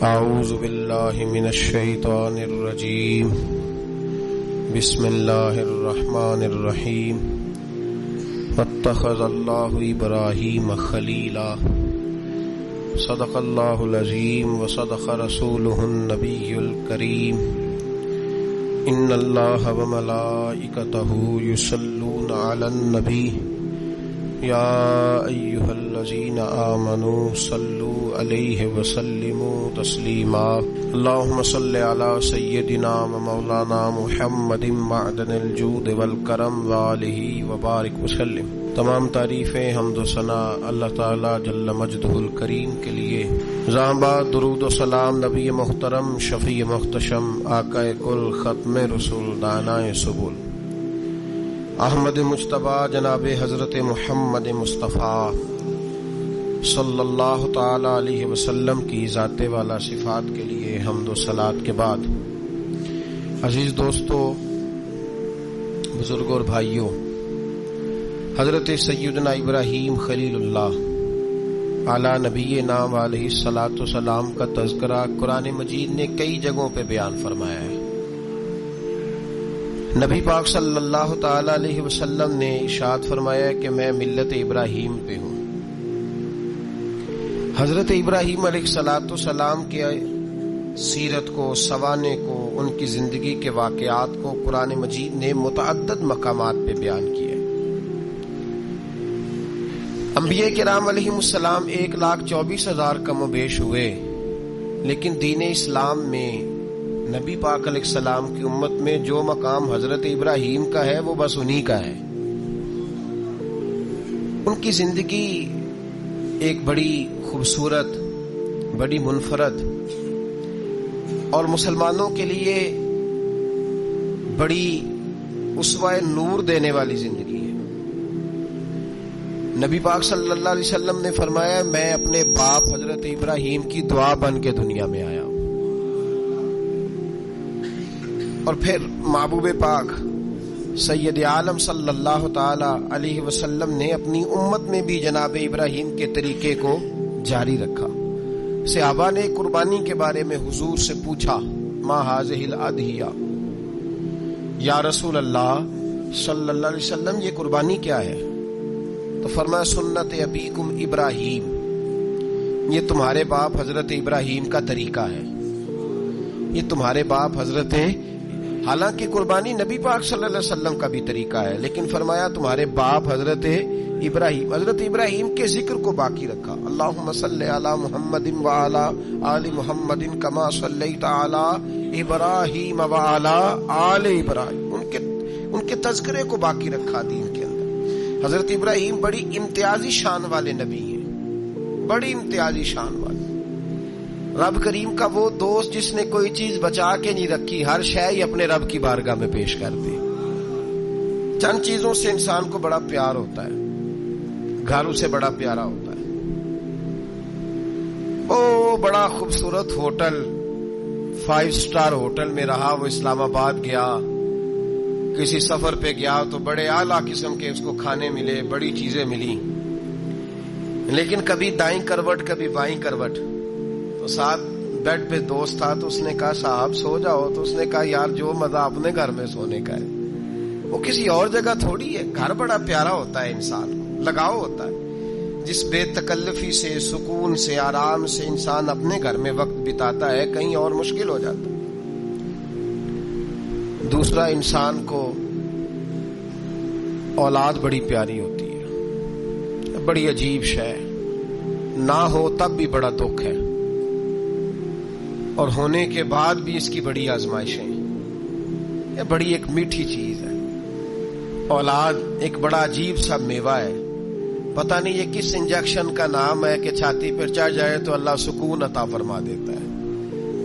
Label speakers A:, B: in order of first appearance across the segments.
A: اعوذ باللہ من الشیطان الرجیم بسم اللہ الرحمن الرحیم واتخذ اللہ ابراہیم خلیلا صدق اللہ العظیم وصدق رسولہ النبی الکریم ان اللہ وملائکتہ یصلون علی النبی یا ایھا الذین آمنوا صلوا علیہ وسلموا تسلیما اللہم صل علی سیدنا و مولانا محمد معدن الجود والکرم وآلہ وبارک وسلم۔ تمام تعریفیں حمد و ثنا اللہ تعالی جل مجدہ الکریم کے لیے۔ زاں بعد درود و سلام نبی محترم شفیع محتشم آقا کل ختم رسول دانائے سبل احمد مجتبیٰ جناب حضرت محمد مصطفیٰ صلی اللہ تعالی علیہ وسلم کی ذات والا صفات کے لیے حمد و صلات کے بعد، عزیز دوستو، بزرگوں اور بھائیوں، حضرت سیدنا ابراہیم خلیل اللہ اعلیٰ نبی نام علیہ الصلاۃ والسلام کا تذکرہ قرآن مجید نے کئی جگہوں پہ بیان فرمایا ہے۔ نبی پاک صلی اللہ تعالی علیہ وسلم نے ارشاد فرمایا کہ میں ملت ابراہیم پہ ہوں۔ حضرت ابراہیم علیہ الصلاۃ والسلام کے سیرت کو، سوانے کو، ان کی زندگی کے واقعات کو قرآن مجید نے متعدد مقامات پہ بیان کیا۔ انبیاء کرام علیہم السلام 1,24,000 کم و بیش ہوئے، لیکن دین اسلام میں نبی پاک علیہ السلام کی امت میں جو مقام حضرت ابراہیم کا ہے وہ بس انہی کا ہے۔ ان کی زندگی ایک بڑی خوبصورت، بڑی منفرد اور مسلمانوں کے لیے بڑی اسوہ نور دینے والی زندگی ہے۔ نبی پاک صلی اللہ علیہ وسلم نے فرمایا میں اپنے باپ حضرت ابراہیم کی دعا بن کے دنیا میں آیا ہوں۔ اور پھر محبوب پاک سید عالم صلی اللہ تعالی علیہ وسلم نے اپنی امت میں بھی جناب ابراہیم کے طریقے کو جاری رکھا۔ صحابہ نے قربانی کے بارے میں حضور سے پوچھا ما ھذہ الاضحیہ، یا رسول اللہ صلی اللہ علیہ وسلم یہ قربانی کیا ہے؟ تو فرمایا سنت ابیکم ابراہیم، یہ تمہارے باپ حضرت ابراہیم کا طریقہ ہے، یہ تمہارے باپ حضرت، حالانکہ قربانی نبی پاک صلی اللہ علیہ وسلم کا بھی طریقہ ہے، لیکن فرمایا تمہارے باپ حضرت ابراہیم، حضرت ابراہیم کے ذکر کو باقی رکھا۔ اللہم صلی علی محمد وعلی آل محمد کما صلیت علی ابراہیم وعلی آل ابراہیم، ان کے تذکرے کو باقی رکھا دین کے اندر۔ حضرت ابراہیم بڑی امتیازی شان والے نبی ہیں، بڑی امتیازی شان والے۔ رب کریم کا وہ دوست جس نے کوئی چیز بچا کے نہیں رکھی، ہر شے ہی اپنے رب کی بارگاہ میں پیش کر دی۔ چند چیزوں سے انسان کو بڑا پیار ہوتا ہے، گھر اسے بڑا پیارا ہوتا ہے۔ او بڑا خوبصورت ہوٹل، 5 سٹار ہوٹل میں رہا، وہ اسلام آباد گیا، کسی سفر پہ گیا تو بڑے اعلیٰ قسم کے اس کو کھانے ملے، بڑی چیزیں ملی، لیکن کبھی دائیں کروٹ کبھی بائیں کروٹ۔ تو ساتھ بیڈ پہ دوست تھا تو اس نے کہا صاحب سو جاؤ، تو اس نے کہا یار جو مزہ اپنے گھر میں سونے کا ہے وہ کسی اور جگہ تھوڑی ہے۔ گھر بڑا پیارا ہوتا ہے، انسان کو لگاؤ ہوتا ہے، جس بے تکلفی سے، سکون سے، آرام سے انسان اپنے گھر میں وقت بتاتا ہے، کہیں اور مشکل ہو جاتا ہے۔ دوسرا، انسان کو اولاد بڑی پیاری ہوتی ہے، بڑی عجیب شے، نہ ہو تب بھی بڑا دکھ ہے، اور ہونے کے بعد بھی اس کی بڑی آزمائشیں۔ یہ بڑی ایک میٹھی چیز ہے۔ اولاد ایک بڑا عجیب سا میوہ ہے، پتہ نہیں یہ کس انجیکشن کا نام ہے کہ چھاتی پر چڑھ جائے تو اللہ سکون عطا فرما دیتا ہے،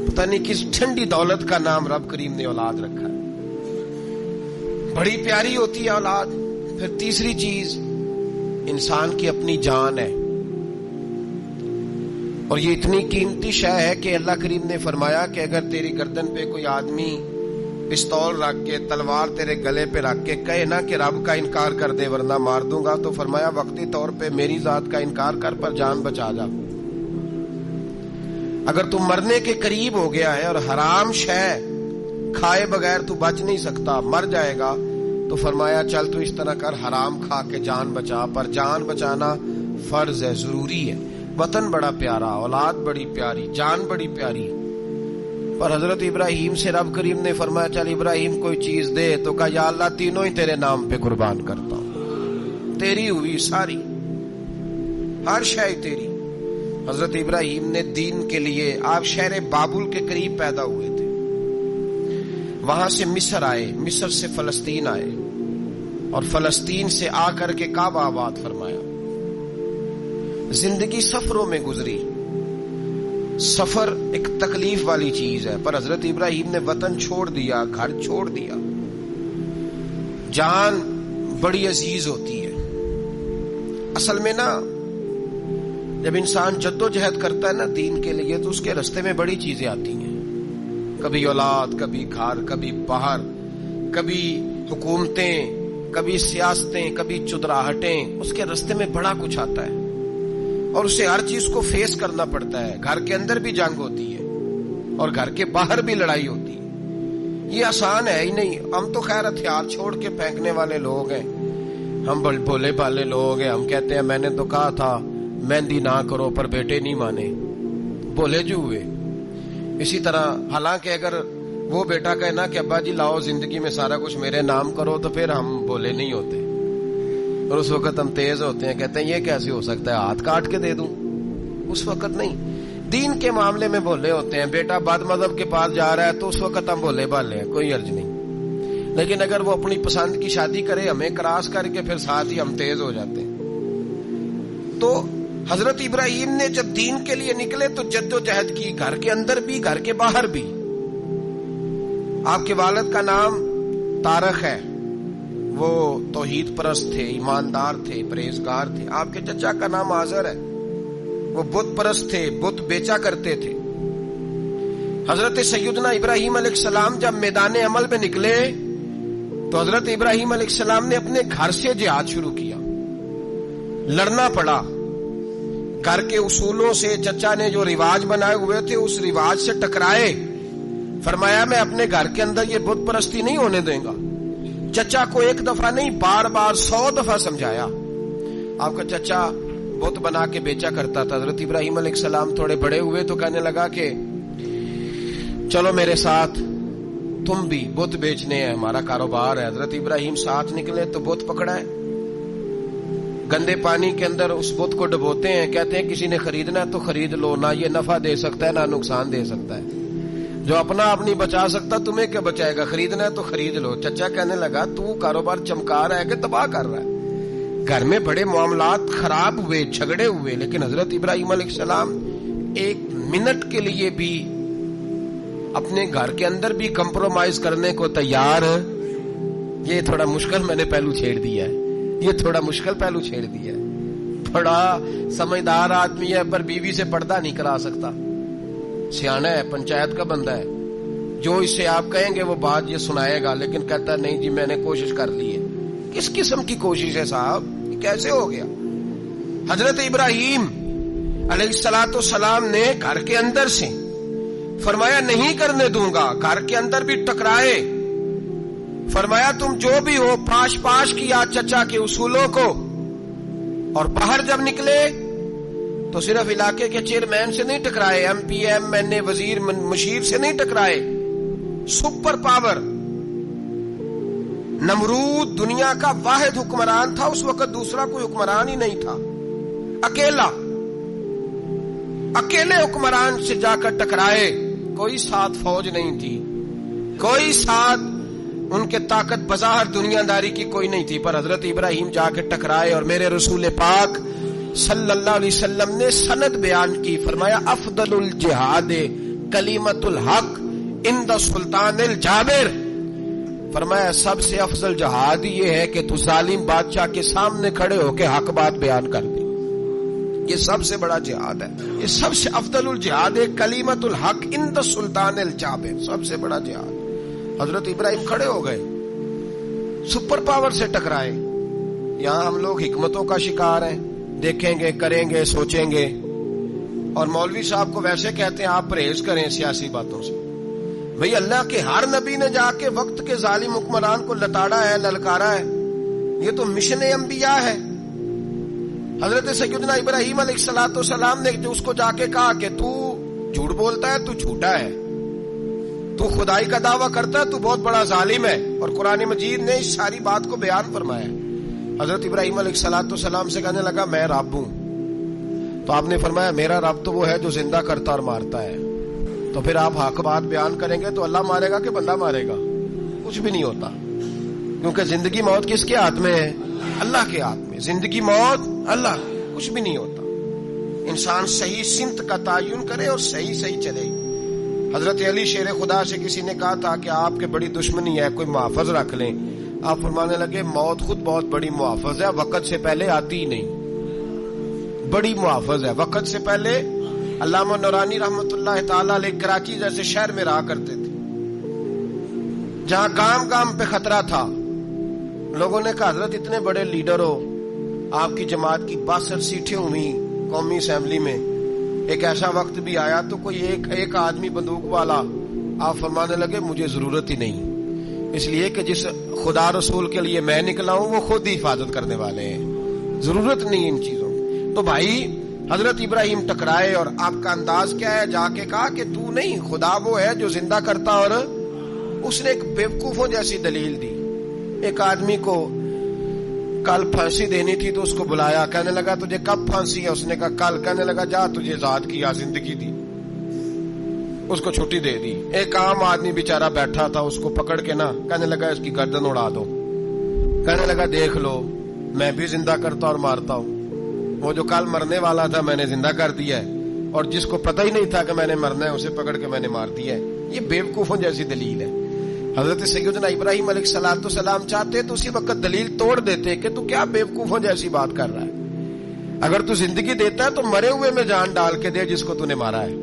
A: پتہ نہیں کس ٹھنڈی دولت کا نام رب کریم نے اولاد رکھا ہے۔ بڑی پیاری ہوتی ہے اولاد۔ پھر تیسری چیز انسان کی اپنی جان ہے، اور یہ اتنی قیمتی شے ہے کہ اللہ کریم نے فرمایا کہ اگر تیری گردن پہ کوئی آدمی پستول رکھ کے، تلوار تیرے گلے پہ رکھ کے کہے نا کہ رب کا انکار کر دے ورنہ مار دوں گا، تو فرمایا وقتی طور پہ میری ذات کا انکار کر پر جان بچا جا۔ اگر تو مرنے کے قریب ہو گیا ہے اور حرام شے کھائے بغیر تو بچ نہیں سکتا، مر جائے گا، تو فرمایا چل تو اس طرح کر، حرام کھا کے جان بچا، پر جان بچانا فرض ہے، ضروری ہے۔ وطن بڑا پیارا، اولاد بڑی پیاری، جان بڑی پیاری، پر حضرت ابراہیم سے رب کریم نے فرمایا چل ابراہیم کوئی چیز دے، تو کہا یا اللہ تینوں ہی تیرے نام پہ قربان کرتا ہوں، تیری ہوئی ساری، ہر شے تیری۔ حضرت ابراہیم نے دین کے لیے، آپ شہر بابل کے قریب پیدا ہوئے تھے، وہاں سے مصر آئے، مصر سے فلسطین آئے، اور فلسطین سے آ کر کے کعبہ آباد فرمایا۔ زندگی سفروں میں گزری، سفر ایک تکلیف والی چیز ہے، پر حضرت ابراہیم نے وطن چھوڑ دیا، گھر چھوڑ دیا۔ جان بڑی عزیز ہوتی ہے اصل میں نا، جب انسان جدوجہد کرتا ہے نا دین کے لیے، تو اس کے راستے میں بڑی چیزیں آتی ہیں، کبھی اولاد، کبھی گھر، کبھی باہر، کبھی حکومتیں، کبھی سیاستیں، کبھی چدراہٹیں، اس کے راستے میں بڑا کچھ آتا ہے اور اسے ہر چیز کو فیس کرنا پڑتا ہے۔ گھر کے اندر بھی جنگ ہوتی ہے اور گھر کے باہر بھی لڑائی ہوتی ہے، یہ آسان ہے ہی نہیں۔ ہم تو خیر ہتھیار چھوڑ کے پھینکنے والے لوگ ہیں، ہم بھولے بھالے لوگ ہیں، ہم کہتے ہیں میں نے تو کہا تھا مہندی نہ کرو، پر بیٹے نہیں مانے، بولے جو ہوئے۔ اسی طرح حالانکہ اگر وہ بیٹا کہے نا کہ ابا جی لاؤ زندگی میں سارا کچھ میرے نام کرو، تو پھر ہم بولے نہیں ہوتے، اور اس وقت ہم تیز ہوتے ہیں، کہتے ہیں یہ کیسے ہو سکتا ہے، ہاتھ کاٹ کے دے دوں۔ اس وقت نہیں، دین کے معاملے میں بولے ہوتے ہیں۔ بیٹا بد مذہب کے پاس جا رہا ہے تو اس وقت ہم بولے بھالے ہیں، کوئی عرض نہیں، لیکن اگر وہ اپنی پسند کی شادی کرے ہمیں کراس کر کے، پھر ساتھ ہی ہم تیز ہو جاتے ہیں۔ تو حضرت ابراہیم نے جب دین کے لیے نکلے تو جد و جہد کی، گھر کے اندر بھی گھر کے باہر بھی۔ آپ کے والد کا نام طارق ہے، وہ توحید پرست تھے، ایماندار تھے، پرہیزگار تھے۔ آپ کے چچا کا نام آزر ہے، وہ بت پرست تھے، بت بیچا کرتے تھے۔ حضرت سیدنا ابراہیم علیہ السلام جب میدان عمل میں نکلے تو حضرت ابراہیم علیہ السلام نے اپنے گھر سے جہاد شروع کیا، لڑنا پڑا۔ گھر کے اصولوں سے چچا نے جو رواج بنائے ہوئے تھے اس رواج سے ٹکرائے، فرمایا میں اپنے گھر کے اندر یہ بت پرستی نہیں ہونے دیں گا۔ چچا کو ایک دفعہ نہیں بار بار 100 دفعہ سمجھایا۔ آپ کا چچا بت بنا کے بیچا کرتا تھا۔ حضرت ابراہیم علیہ السلام تھوڑے بڑے ہوئے تو کہنے لگا کہ چلو میرے ساتھ، تم بھی بت بیچنے ہیں، ہمارا کاروبار ہے۔ حضرت ابراہیم ساتھ نکلے تو بت پکڑا ہے، گندے پانی کے اندر اس بت کو ڈبوتے ہیں، کہتے ہیں کسی نے خریدنا ہے تو خرید لو، نہ یہ نفع دے سکتا ہے نہ نقصان دے سکتا ہے، جو اپنا آپ نہیں بچا سکتا تمہیں کیا بچائے گا، خریدنا ہے تو خرید لو۔ چچا کہنے لگا تو کاروبار چمکا رہا ہے کہ تباہ کر رہا ہے۔ گھر میں بڑے معاملات خراب ہوئے، جھگڑے ہوئے، لیکن حضرت ابراہیم علیہ السلام ایک منٹ کے لیے بھی اپنے گھر کے اندر بھی کمپرومائز کرنے کو تیار۔ یہ تھوڑا مشکل میں نے پہلو چھیڑ دیا ہے، یہ تھوڑا مشکل پہلو چھیڑ دیا ہے۔ بڑا سمجھدار آدمی ہے پر بیوی سے پردہ نہیں کرا سکتا، سیانا ہے، پنچایت کا بندہ ہے، جو اسے آپ کہیں گے وہ بات یہ سنائے گا، لیکن کہتا نہیں جی میں نے کوشش کر لی ہے۔ کس قسم کی کوشش ہے صاحب، یہ کیسے ہو گیا؟ حضرت ابراہیم علیہ السلام نے گھر کے اندر سے فرمایا نہیں کرنے دوں گا، گھر کے اندر بھی ٹکرائے، فرمایا تم جو بھی ہو پاش پاش کیا چچا کے اصولوں کو، اور باہر جب نکلے تو صرف علاقے کے چیئرمین سے نہیں ٹکرائے، ایم پی ایم این اے وزیر مشیر سے نہیں ٹکرائے، سپر پاور نمرود دنیا کا واحد حکمران تھا اس وقت، دوسرا کوئی حکمران ہی نہیں تھا، اکیلے حکمران سے جا کر ٹکرائے، کوئی ساتھ فوج نہیں تھی، کوئی ساتھ ان کے طاقت بظاہر دنیا داری کی کوئی نہیں تھی، پر حضرت ابراہیم جا کے ٹکرائے، اور میرے رسول پاک صلی اللہ علیہ وسلم نے سند بیان کی، فرمایا افضل الجہاد کلمۃ الحق عند سلطان الجابر، فرمایا سب سے افضل جہاد یہ ہے کہ تو ظالم بادشاہ کے سامنے کھڑے ہو کے حق بات بیان کر دے، یہ سب سے بڑا جہاد ہے، یہ سب سے افضل الجہاد کلمۃ الحق عند سلطان الجابر، سب سے بڑا جہاد۔ حضرت ابراہیم کھڑے ہو گئے، سپر پاور سے ٹکرائے۔ یہاں ہم لوگ حکمتوں کا شکار ہیں، دیکھیں گے، کریں گے، سوچیں گے، اور مولوی صاحب کو ویسے کہتے ہیں آپ پرہیز کریں سیاسی باتوں سے. بھئی اللہ کے ہر نبی نے جا کے وقت کے ظالم حکمران کو لتاڑا ہے, للکارا ہے. یہ تو مشن انبیاء ہے. حضرت سیدنا ابراہیم علیہ السلام نے جو اس کو جا کے کہا کہ تو جھوٹ بولتا ہے, تو جھوٹا ہے, تو خدائی کا دعویٰ کرتا ہے, تو بہت بڑا ظالم ہے. اور قرآن مجید نے اس ساری بات کو بیان فرمایا. حضرت ابراہیم علیہ السلام سے کہنے لگا میں رب ہوں. تو آپ نے فرمایا میرا رب تو وہ ہے جو زندہ کرتا اور مارتا ہے. تو پھر آپ حق بات بیان کریں گے تو اللہ مارے گا کہ بندہ مارے گا؟ کچھ بھی نہیں ہوتا, کیونکہ زندگی موت کس کے ہاتھ میں ہے؟ اللہ کے ہاتھ میں. زندگی موت اللہ, کچھ بھی نہیں ہوتا. انسان صحیح سمت کا تعین کرے اور صحیح چلے. حضرت علی شیر خدا سے کسی نے کہا تھا کہ آپ کے بڑی دشمنی ہے, کوئی محافظ رکھ لیں. آپ فرمانے لگے موت خود بہت بڑی محافظ ہے, وقت سے پہلے آتی ہی نہیں. بڑی محافظ ہے, وقت سے پہلے. علامہ نورانی رحمت اللہ تعالی علیہ کراچی جیسے شہر میں رہا کرتے تھے, جہاں گام گام پہ خطرہ تھا. لوگوں نے کہا حضرت اتنے بڑے لیڈر ہو, آپ کی جماعت کی 62 سیٹیں ہوئی قومی اسمبلی میں, ایک ایسا وقت بھی آیا تو کوئی ایک آدمی بندوق والا. آپ فرمانے لگے مجھے ضرورت ہی نہیں, اس لیے کہ جس خدا رسول کے لیے میں نکلا ہوں وہ خود ہی حفاظت کرنے والے ہیں, ضرورت نہیں ان چیزوں. تو بھائی حضرت ابراہیم ٹکرائے, اور آپ کا انداز کیا ہے؟ جا کے کہا کہ تو نہیں, خدا وہ ہے جو زندہ کرتا. اور اس نے ایک بیوقوفوں جیسی دلیل دی. ایک آدمی کو کل پھانسی دینی تھی تو اس کو بلایا, کہنے لگا تجھے کب پھانسی ہے؟ اس نے کہا کل. کہنے لگا جا تجھے آزاد کیا, زندگی دی, اس کو چھٹی دے دی. ایک عام آدمی بیچارہ بیٹھا تھا, اس کو پکڑ کے نا کہنے لگا اس کی گردن اڑا دو. کہنے لگا دیکھ لو میں بھی زندہ کرتا اور مارتا ہوں, وہ جو کل مرنے والا تھا میں نے زندہ کر دیا ہے, اور جس کو پتہ ہی نہیں تھا کہ میں نے مرنا ہے اسے پکڑ کے میں نے مار دیا ہے. یہ بیوقوفوں جیسی دلیل ہے. حضرت سیدنا ابراہیم علیہ السلام چاہتے تو اسی وقت دلیل توڑ دیتے کہ تو کیا بیوقوفوں جیسی بات کر رہا ہے, اگر تو زندگی دیتا ہے تو مرے ہوئے میں جان ڈال کے دے جس کو تو نے مارا ہے.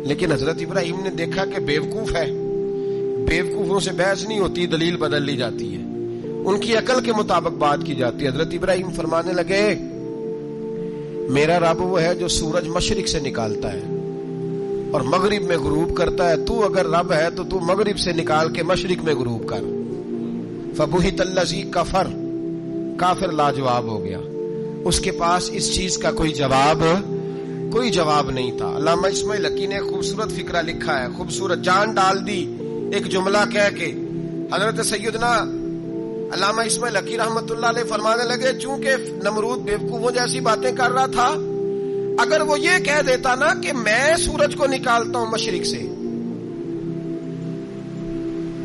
A: لیکن حضرت ابراہیم نے دیکھا کہ بیوقوف ہے, بیوقوفوں سے بحث نہیں ہوتی, دلیل بدل لی جاتی ہے, ان کی عقل کے مطابق بات کی جاتی ہے. حضرت ابراہیم فرمانے لگے میرا رب وہ ہے جو سورج مشرق سے نکالتا ہے اور مغرب میں غروب کرتا ہے. تو اگر رب ہے تو تو مغرب سے نکال کے مشرق میں غروب کر. فبہت الذی کفر, کافر لاجواب ہو گیا, اس کے پاس اس چیز کا کوئی جواب نہیں تھا. علامہ اسماعیل حقی نے خوبصورت فقرہ لکھا ہے, خوبصورت جان ڈال دی ایک جملہ کہہ کے. حضرت سیدنا علامہ اسماعیل حقی رحمت اللہ علیہ فرمانے لگے چونکہ نمرود بیوقوفوں جیسی باتیں کر رہا تھا, اگر وہ یہ کہہ دیتا نا کہ میں سورج کو نکالتا ہوں مشرق سے,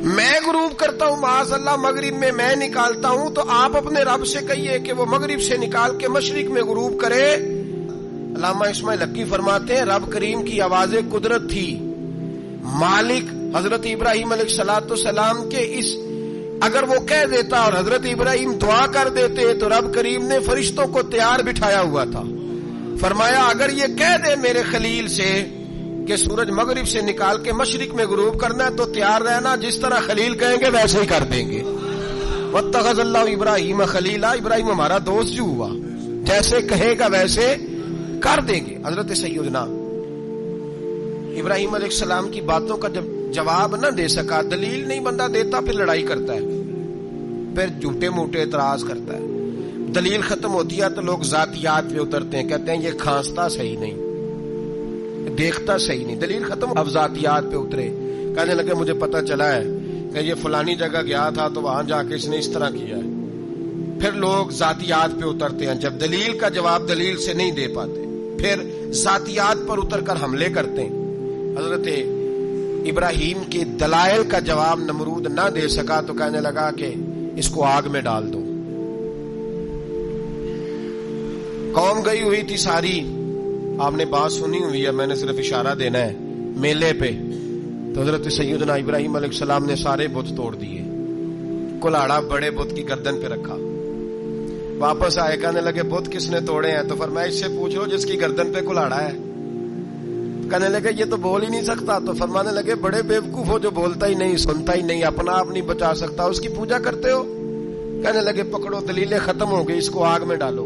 A: میں غروب کرتا ہوں معاذ اللہ مغرب میں میں نکالتا ہوں, تو آپ اپنے رب سے کہیے کہ وہ مغرب سے نکال کے مشرق میں غروب کرے. علامہ اسماعیل حقی فرماتے ہیں رب کریم کی آواز قدرت تھی, مالک حضرت ابراہیم علیہ السلام کے اس, اگر وہ کہہ دیتا اور حضرت ابراہیم دعا کر دیتے تو رب کریم نے فرشتوں کو تیار بٹھایا ہوا تھا. فرمایا اگر یہ کہہ دے میرے خلیل سے کہ سورج مغرب سے نکال کے مشرق میں غروب کرنا ہے تو تیار رہنا, جس طرح خلیل کہیں گے ویسے ہی کر دیں گے. واتخذ اللہ ابراہیم خلیلا, ابراہیم ہمارا دوست جو ہوا, جیسے کہے گا ویسے کر دیں گے. حضرت سیدنا ابراہیم علیہ السلام کی باتوں کا جب جواب نہ دے سکا, دلیل نہیں بندہ دیتا, پھر لڑائی کرتا ہے, پھر جھوٹے موٹے اعتراض کرتا ہے. دلیل ختم ہوتی ہے تو لوگ ذاتیات پہ اترتے ہیں, کہتے ہیں یہ کھانستا صحیح نہیں, دیکھتا صحیح نہیں. دلیل ختم, اب ذاتیات پہ اترے, کہنے لگے مجھے پتا چلا ہے کہ یہ فلانی جگہ گیا تھا تو وہاں جا کے اس نے اس طرح کیا ہے. پھر لوگ ذاتیات پہ اترتے ہیں, جب دلیل کا جواب دلیل سے نہیں دے پاتے پھر ذاتیات پر اتر کر حملے کرتے ہیں. حضرت ابراہیم کے دلائل کا جواب نمرود نہ دے سکا تو کہنے لگا کہ اس کو آگ میں ڈال دو. قوم گئی ہوئی تھی ساری, آپ نے بات سنی ہوئی ہے, میں نے صرف اشارہ دینا ہے, میلے پہ. تو حضرت سیدنا ابراہیم علیہ السلام نے سارے بت توڑ دیے, کلاڑا بڑے بت کی گردن پہ رکھا. واپس آئے, کہنے لگے بت کس نے توڑے ہیں؟ تو فرمایا اس سے پوچھو جس کی گردن پہ کلاڑا ہے. کہنے لگے یہ تو بول ہی نہیں سکتا. تو فرمانے لگے بڑے بیوقوف ہو, جو بولتا ہی نہیں, سنتا ہی نہیں, اپنا آپ نہیں بچا سکتا, اس کی پوجا کرتے ہو. کہنے لگے پکڑو, دلیلیں ختم ہو گئی, اس کو آگ میں ڈالو.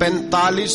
A: 45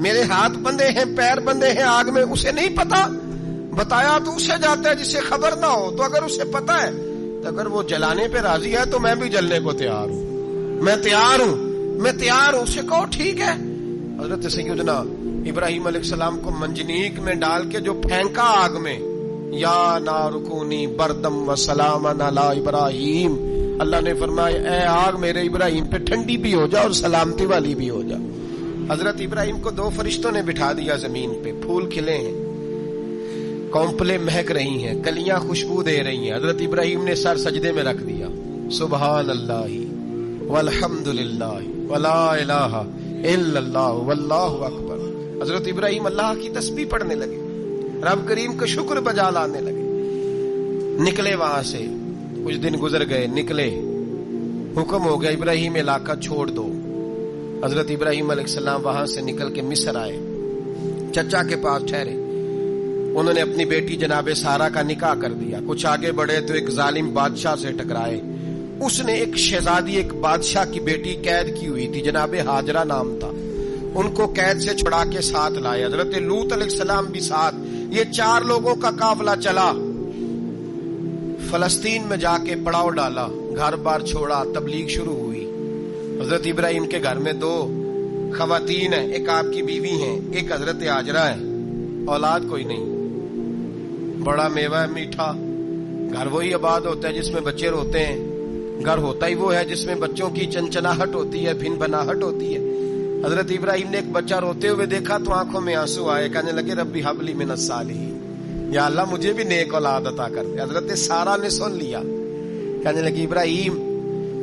A: میرے ہاتھ بندھے ہیں، پیر بندھے ہیں آگ میں، اسے نہیں پتا؟ بتایا تو اسے جاتا ہے جسے خبر نہ ہو. تو اگر اسے پتا ہے تو اگر وہ جلانے پہ راضی ہے تو میں بھی جلنے کو تیار ہوں، میں تیار ہوں. اسے کہو ٹھیک ہے. حضرت سیدنا ابراہیم علیہ السلام کو منجنیق میں ڈال کے جو پھینکا آگ میں، یا نار کونی بردم و سلاما علی ابراہیم، اللہ نے فرمایا اے آگ میرے ابراہیم پہ ٹھنڈی بھی ہو جا اور سلامتی والی بھی ہو جا. حضرت ابراہیم کو 2 فرشتوں نے بٹھا دیا زمین پہ. پھول کھلے ہیں، کونپلیں مہک رہی ہیں، کلیاں خوشبو دے رہی ہیں. حضرت ابراہیم نے سر سجدے میں رکھ دیا. سبحان اللہ والحمد للہ ولا الہ الا اللہ واللہ اکبر. حضرت ابراہیم اللہ کی تسبیح پڑھنے لگے، رب کریم کا شکر بجا لانے لگے. نکلے وہاں سے، کچھ دن گزر گئے، نکلے، حکم ہو گیا ابراہیم علاقہ چھوڑ دو. حضرت ابراہیم علیہ السلام وہاں سے نکل کے مصر آئے، چچا کے پاس ٹھہرے. انہوں نے اپنی بیٹی جناب سارہ کا نکاح کر دیا. کچھ آگے بڑھے تو ایک ظالم بادشاہ سے ٹکرائے. اس نے ایک شہزادی، ایک بادشاہ کی بیٹی قید کی ہوئی تھی، جناب ہاجرہ نام تھا. ان کو قید سے چھڑا کے ساتھ لائے. حضرت لوط علیہ السلام بھی ساتھ. یہ 4 لوگوں کا قافلہ چلا، فلسطین میں جا کے پڑاؤ ڈالا، گھر بار چھوڑا، تبلیغ شروع ہوئی. حضرت ابراہیم کے گھر میں 2 خواتین ہیں، ایک آپ کی بیوی ہیں، ایک حضرت ہاجرہ ہے. اولاد کوئی نہیں، بڑا میوہ ہے میٹھا. گھر وہی آباد ہوتا ہے جس میں بچے روتے ہیں، گھر ہوتا ہی وہ ہے جس میں بچوں کی چنچناہٹ ہوتی ہے، بھن بھناہٹ ہوتی ہے. حضرت ابراہیم نے ایک بچہ روتے ہوئے دیکھا تو آنکھوں میں آنسو آئے، کہنے لگے ربی حب لی من الصالحین، یا اللہ مجھے بھی نیک اولاد عطا کر دے. حضرت سارہ نے سن لیا، کہنے لگی ابراہیم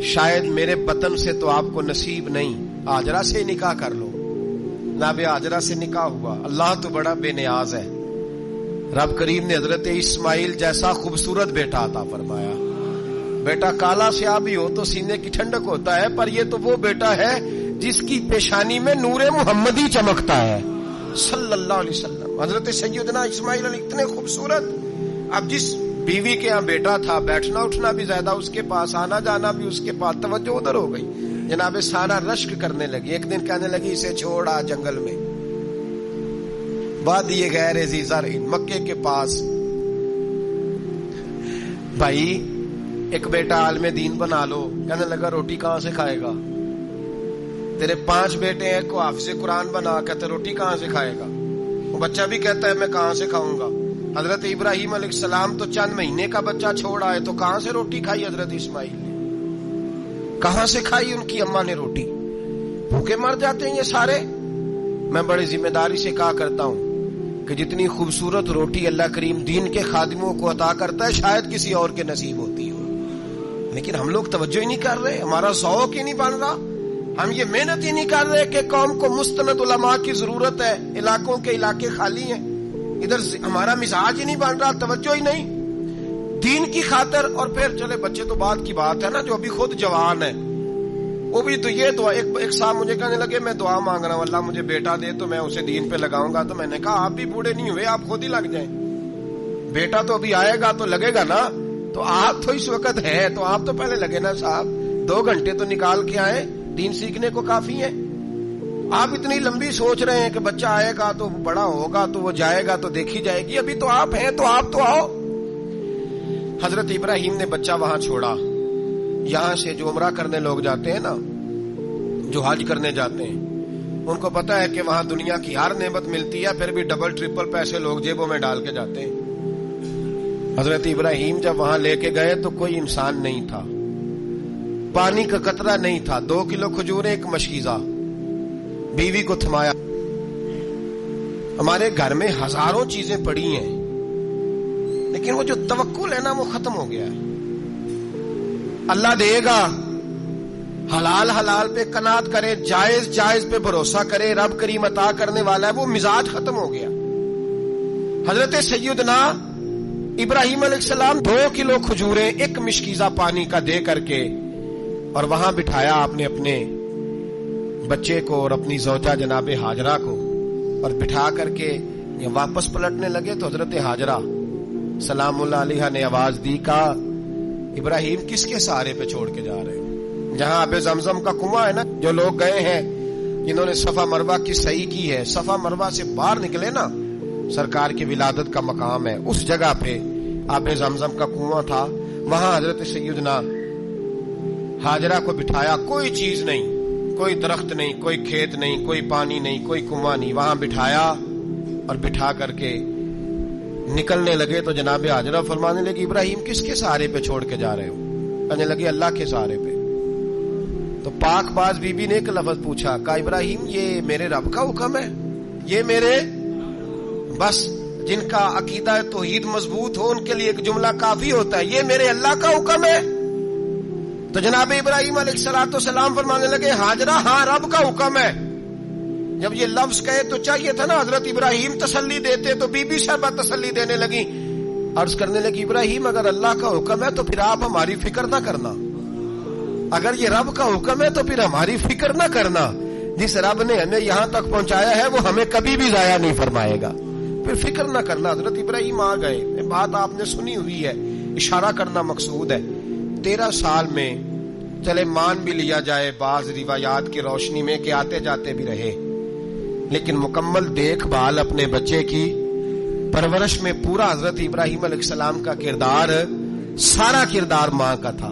A: شاید میرے بطن سے تو آپ کو نصیب نہیں، ہاجرہ سے نکاح کر لو. جناب ہاجرہ سے نکاح ہوا. اللہ تو بڑا بے نیاز ہے، رب کریم نے حضرت اسماعیل جیسا خوبصورت بیٹا عطا فرمایا. بیٹا کالا سیاہ بھی ہو تو سینے کی ٹھنڈک ہوتا ہے، پر یہ تو وہ بیٹا ہے جس کی پیشانی میں نور محمدی چمکتا ہے صلی اللہ علیہ وسلم. حضرت سیدنا اسماعیل علیہ اتنے خوبصورت. اب جس بیوی کے یہاں بیٹا تھا، بیٹھنا اٹھنا بھی زیادہ اس کے پاس، آنا جانا بھی اس کے پاس، توجہ ادھر ہو گئی. جناب سارہ رشک کرنے لگی. ایک دن کہنے لگی اسے چھوڑا جنگل میں، وادی غیر ذی زرع، مکے کے پاس. بھائی ایک بیٹا عالم دین بنا لو. کہنے لگا روٹی کہاں سے کھائے گا؟ تیرے 5 بیٹے ہیں، کو حافظ قرآن بنا، کہتے روٹی کہاں سے کھائے گا؟ وہ بچہ بھی کہتا ہے میں کہاں سے کھاؤں گا. حضرت ابراہیم علیہ السلام تو چند مہینے کا بچہ چھوڑ آئے، تو کہاں سے روٹی کھائی حضرت اسماعیل نے؟ کہاں سے کھائی ان کی اماں نے روٹی؟ بھوکے مر جاتے ہیں یہ سارے. میں بڑی ذمہ داری سے کہا کرتا ہوں کہ جتنی خوبصورت روٹی اللہ کریم دین کے خادموں کو عطا کرتا ہے شاید کسی اور کے نصیب ہوتی ہو، لیکن ہم لوگ توجہ ہی نہیں کر رہے، ہمارا ذوق ہی نہیں بن رہا، ہم یہ محنت ہی نہیں کر رہے کہ قوم کو مستند علماء کی ضرورت ہے. علاقوں کے علاقے خالی ہیں، ادھر ہمارا مزاج ہی نہیں بن رہا، توجہ ہی نہیں دین کی خاطر. اور پھر چلے بچے تو بات کی بات ہے نا، جو ابھی خود جوان ہے وہ بھی تو یہ دعا. ایک صاحب مجھے کہنے لگے میں دعا مانگ رہا ہوں اللہ مجھے بیٹا دے تو میں اسے دین پہ لگاؤں گا. تو میں نے کہا آپ بھی بوڑھے نہیں ہوئے، آپ خود ہی لگ جائیں. بیٹا تو ابھی آئے گا تو لگے گا نا. تو آپ تو اس وقت ہے تو آپ تو پہلے لگے نا صاحب، 2 گھنٹے تو نکال کے آئے، دین سیکھنے کو کافی ہے. آپ اتنی لمبی سوچ رہے ہیں کہ بچہ آئے گا تو بڑا ہوگا تو وہ جائے گا تو دیکھی جائے گی. ابھی تو آپ ہیں تو آپ تو آؤ. حضرت ابراہیم نے بچہ وہاں چھوڑا. یہاں سے جو عمرہ کرنے لوگ جاتے ہیں نا، جو حج کرنے جاتے ہیں، ان کو پتا ہے کہ وہاں دنیا کی ہر نعمت ملتی ہے، پھر بھی ڈبل ٹرپل پیسے لوگ جیبوں میں ڈال کے جاتے ہیں. حضرت ابراہیم جب وہاں لے کے گئے تو کوئی انسان نہیں تھا، پانی کا قطرہ نہیں تھا، 2 کلو کھجوریں، ایک مشکیزہ. بیوی کو تھمایا. ہمارے گھر میں ہزاروں چیزیں پڑی ہیں لیکن وہ جو توکل ہے نا وہ ختم ہو گیا ہے. اللہ دے گا، حلال حلال پہ قناعت کرے، جائز جائز پہ بھروسہ کرے، رب کریم عطا کرنے والا ہے، وہ مزاج ختم ہو گیا. حضرت سیدنا ابراہیم علیہ السلام 2 کلو کھجوریں، ایک مشکیزہ پانی کا دے کر کے، اور وہاں بٹھایا آپ نے اپنے بچے کو اور اپنی زوجہ جناب ہاجرہ کو، اور بٹھا کر کے واپس پلٹنے لگے تو حضرت ہاجرہ سلام اللہ علیہ نے آواز دی، کہا ابراہیم کس کے سہارے پہ چھوڑ کے جا رہے ہیں؟ جہاں آب زمزم کا کنواں ہے نا، جو لوگ گئے ہیں انہوں نے صفا مروہ کی صحیح کی ہے. صفا مروہ سے باہر نکلے نا، سرکار کی ولادت کا مقام ہے، اس جگہ پہ آب زمزم کا کنواں تھا، وہاں حضرت سیدنا ہاجرہ کو بٹھایا. کوئی چیز نہیں، کوئی درخت نہیں، کوئی کھیت نہیں، کوئی پانی نہیں، کوئی کنواں نہیں. وہاں بٹھایا اور بٹھا کر کے نکلنے لگے تو جناب ہاجرہ فرمانے لگی ابراہیم کس کے سہارے پہ چھوڑ کے جا رہے ہو؟ کہنے لگے اللہ کے سہارے پہ. تو پاک باز بی بی نے ایک لفظ پوچھا، کہا ابراہیم یہ میرے رب کا حکم ہے، یہ میرے، بس جن کا عقیدہ توحید مضبوط ہو ان کے لیے ایک جملہ کافی ہوتا ہے، یہ میرے اللہ کا حکم ہے. تو جناب ابراہیم علیہ الصلوۃ والسلام فرمانے لگے ہاجرہ ہاں رب کا حکم ہے. جب یہ لفظ کہے تو چاہیے تھا نا حضرت ابراہیم تسلی دیتے، تو بی بی صاحبہ تسلی دینے لگی، عرض کرنے لگی ابراہیم اگر اللہ کا حکم ہے تو پھر آپ ہماری فکر نہ کرنا، اگر یہ رب کا حکم ہے تو پھر ہماری فکر نہ کرنا. جس رب نے ہمیں یہاں تک پہنچایا ہے وہ ہمیں کبھی بھی ضائع نہیں فرمائے گا، پھر فکر نہ کرنا. حضرت ابراہیم آ گئے. بات آپ نے سنی ہوئی ہے، اشارہ کرنا مقصود ہے. 13 سال میں چلے مان بھی لیا جائے بعض روایات کی روشنی میں کہ آتے جاتے بھی رہے، لیکن مکمل دیکھ بھال اپنے بچے کی پرورش میں پورا حضرت ابراہیم علیہ السلام کا کردار، سارا کردار ماں کا تھا.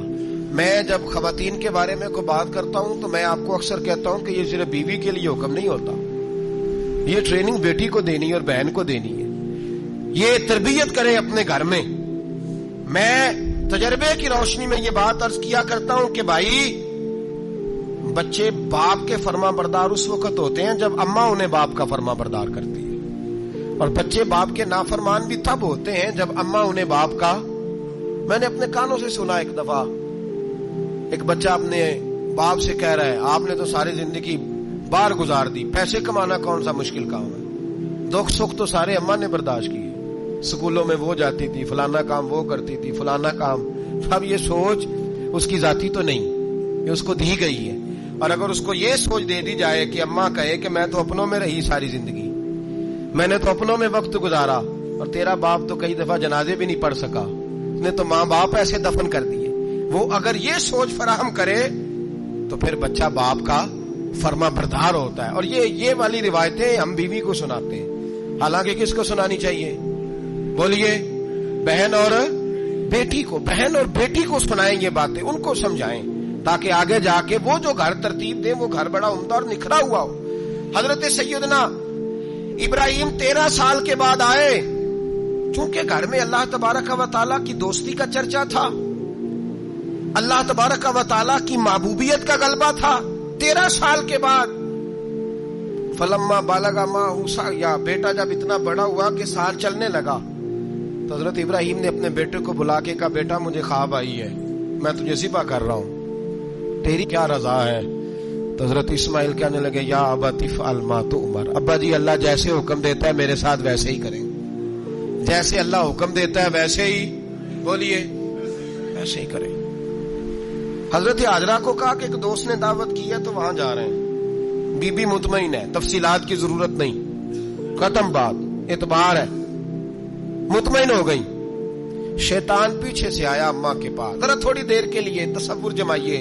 A: میں جب خواتین کے بارے میں کوئی بات کرتا ہوں تو میں آپ کو اکثر کہتا ہوں کہ یہ صرف بیوی کے لیے حکم نہیں ہوتا، یہ ٹریننگ بیٹی کو دینی ہے اور بہن کو دینی ہے. یہ تربیت کرے اپنے گھر میں. میں تجربے کی روشنی میں یہ بات عرض کیا کرتا ہوں کہ بھائی بچے باپ کے فرما بردار اس وقت ہوتے ہیں جب اماں انہیں باپ کا فرما بردار کرتی ہے، اور بچے باپ کے نافرمان بھی تب ہوتے ہیں جب اماں انہیں باپ کا. میں نے اپنے کانوں سے سنا ایک دفعہ ایک بچہ اپنے باپ سے کہہ رہا ہے آپ نے تو ساری زندگی باہر گزار دی، پیسے کمانا کون سا مشکل کام ہے، دکھ سکھ تو سارے اماں نے برداشت کیے، سکولوں میں وہ جاتی تھی، فلانا کام وہ کرتی تھی، فلانا کام. اب یہ سوچ اس کی ذاتی تو نہیں، یہ اس کو دی گئی ہے. اور اگر اس کو یہ سوچ دے دی جائے کہ اماں کہے کہ میں تو اپنوں میں رہی ساری زندگی، میں نے تو اپنوں میں وقت گزارا، اور تیرا باپ تو کئی دفعہ جنازے بھی نہیں پڑھ سکا، اس نے تو ماں باپ ایسے دفن کر دیے، وہ اگر یہ سوچ فراہم کرے تو پھر بچہ باپ کا فرما بردار ہوتا ہے. اور یہ والی روایتیں ہم بیوی کو سناتے ہیں، حالانکہ کس کو سنانی چاہیے؟ بولیے، بہن اور بیٹی کو. بہن اور بیٹی کو سنائیں یہ باتیں، ان کو سمجھائیں تاکہ آگے جا کے وہ جو گھر ترتیب دیں وہ گھر بڑا عمدہ اور نکھرا ہوا ہو. حضرت سیدنا ابراہیم 13 سال کے بعد آئے، چونکہ گھر میں اللہ تبارک و تعالیٰ کی دوستی کا چرچا تھا، اللہ تبارک و تعالیٰ کی محبوبیت کا غلبہ تھا. 13 سال کے بعد فلما بالغ معه السعی، یا بیٹا جب اتنا بڑا ہوا کہ سال چلنے لگا تو حضرت ابراہیم نے اپنے بیٹے کو بلا کے کہا بیٹا مجھے خواب آئی ہے، میں تجھے ذبح کر رہا ہوں، تیری کیا رضا ہے؟ تو حضرت اسماعیل کہنے لگے یا ابت افعل ما تؤمر، ابا جی اللہ جیسے حکم دیتا ہے میرے ساتھ ویسے ہی کریں، جیسے اللہ حکم دیتا ہے ویسے ہی، بولیے ویسے ہی کریں. حضرت ہاجرہ کو کہا کہ ایک دوست نے دعوت کی ہے تو وہاں جا رہے ہیں. بی بی مطمئن ہے، تفصیلات کی ضرورت نہیں، ختم بات، اعتبار ہے، مطمئن ہو گئی. شیطان پیچھے سے آیا اماں کے پاس. ذرا تھوڑی دیر کے لیے تصور جمائیے،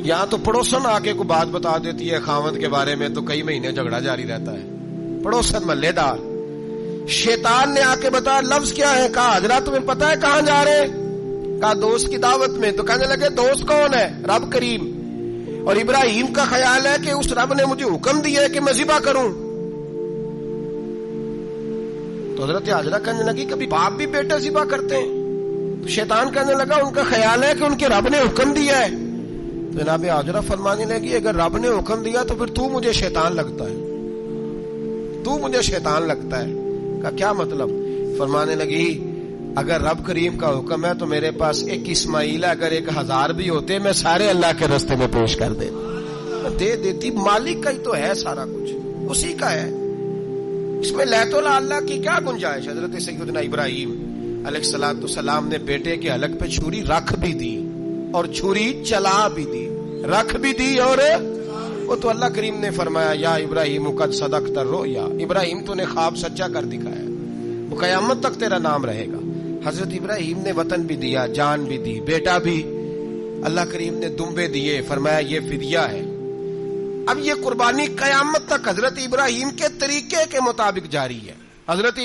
A: یہاں تو پڑوسن آ کے کوئی بات بتا دیتی ہے خاوند کے بارے میں تو کئی مہینے جھگڑا جاری رہتا ہے، پڑوسن محلے دار. شیطان نے آ کے بتایا لفظ کیا ہے؟ کہا حضرت تمہیں پتا ہے کہاں جا رہے ہیں؟ کہا دوست کی دعوت میں. تو کہنے لگے دوست کون ہے؟ رب کریم. اور ابراہیم کا خیال ہے کہ اس رب نے مجھے حکم دیا ہے کہ میں ذبح کروں. تو حضرت ہاجرہ کہنے لگی کبھی باپ بھی بیٹا ذبح کرتے ہیں؟ تو شیطان کہنے لگا ان کا خیال ہے کہ ان کے رب نے حکم دیا ہے. تو جناب ہاجرہ فرمانے لگی اگر رب نے حکم دیا تو پھر تو مجھے شیطان لگتا ہے، تو مجھے شیطان لگتا ہے. کا کیا مطلب؟ فرمانے لگی اگر رب کریم کا حکم ہے تو میرے پاس ایک اسماعیل ہے، اگر 1000 بھی ہوتے میں سارے اللہ کے راستے میں پیش کر دے دیتی. مالک کا ہی تو ہے سارا کچھ، اسی کا ہے، اس میں لیت اللہ کی کیا گنجائش. حضرت سیدنا ابراہیم علیہ السلام نے بیٹے کے حلق پہ چھری رکھ بھی دی اور چھری چلا بھی دی، رکھ بھی دی اور وہ تو اللہ کریم نے فرمایا یا ابراہیم قد صدقت الرؤیا، ابراہیم تو نے خواب سچا کر دکھایا، وہ قیامت تک تیرا نام رہے گا. حضرت ابراہیم نے وطن بھی دیا، جان بھی دی، بیٹا بھی. اللہ کریم نے دمبے دیے، فرمایا یہ فدیہ ہے. اب یہ قربانی قیامت تک حضرت ابراہیم کے طریقے کے مطابق جاری ہے. حضرت